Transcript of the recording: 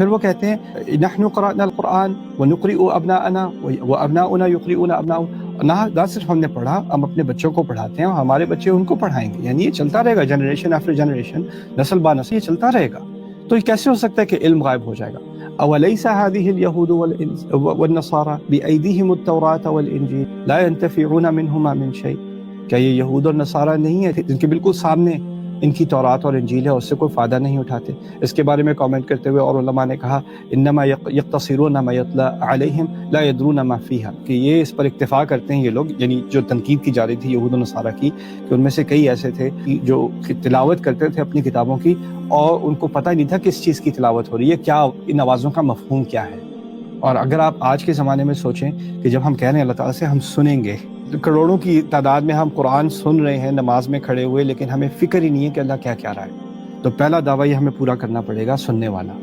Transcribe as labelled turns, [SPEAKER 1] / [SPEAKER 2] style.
[SPEAKER 1] फिर वो कहते हैं नहनु क़रअनल क़ुरआन व नुक़रिउ अबनाअना व अबनाउना युक़रिउना अबनाउ, ना सिर्फ हमने पढ़ा, हम अपने बच्चों को पढ़ाते हैं और हमारे बच्चे उनको पढ़ाएंगे। यानी ये चलता रहेगा, जनरेशन आफ्टर जनरेशन, नस्ल बा नस्ल ये चलता रहेगा। तो ये कैसे हो सकता है कि इल्म गायब हो जाएगा? अवलैसा हाज़िहिल यहूदु वन्नसारा बिअयदीहिमुत तौरात वल इंजील ला यंतफ़िऊना मिन्हुमा मिन शै, क्या ये यहूद और नसारा नहीं है जिनके बिल्कुल सामने इनकी तौरात और इंजील है, उससे कोई फ़ायदा नहीं उठाते? इसके बारे में कमेंट करते हुए और उलमा ने कहा इन्नमा यक़्तसिरूना मा यतला अलैहिम ला यदरूना मा फ़ीहा, कि ये इस पर इक्तिफ़ा करते हैं ये लोग, यानी जो तनकीद की जा रही थी यहूद और नसारा की, कि उनमें से कई ऐसे थे कि जो तिलावत करते थे अपनी किताबों की और उनको पता ही नहीं था किस चीज़ की तिलावत हो रही है, क्या इन आवाज़ों का मफ़हूम क्या है। और अगर आप आज के ज़माने में सोचें कि जब हम कह रहे हैं अल्लाह ताला से हम सुनेंगे, तो करोड़ों की तादाद में हम कुरान सुन रहे हैं नमाज में खड़े हुए, लेकिन हमें फ़िक्र ही नहीं है कि अल्लाह क्या कह रहा है। तो पहला दावा ये हमें पूरा करना पड़ेगा, सुनने वाला।